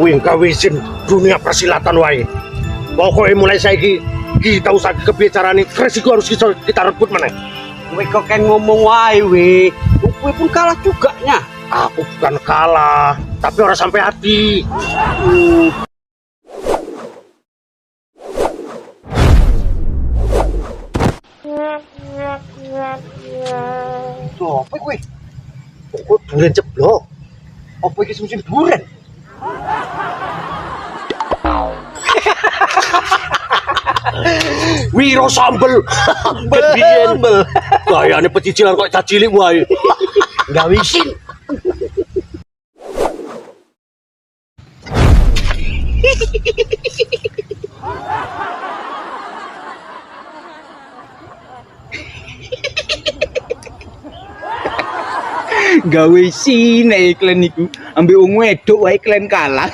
Wih gawe izin dunia persilatan wae. Pokoknya mulai saiki kita usah kebicaraan resiko harus kita rebut mana. Kowe kok kan ngomong wae we. Kowe pun kalah juga nya. Aku bukan kalah, tapi orang sampai hati. Sopo kowe? Kok durian ceblok? Apa iki musim duren? Wiro sambel. Bel. Gayane pecicilan kok cacilik wae. Enggak wisin. Gawe sine iklan iku ambek wong wedok wae iklan kalah.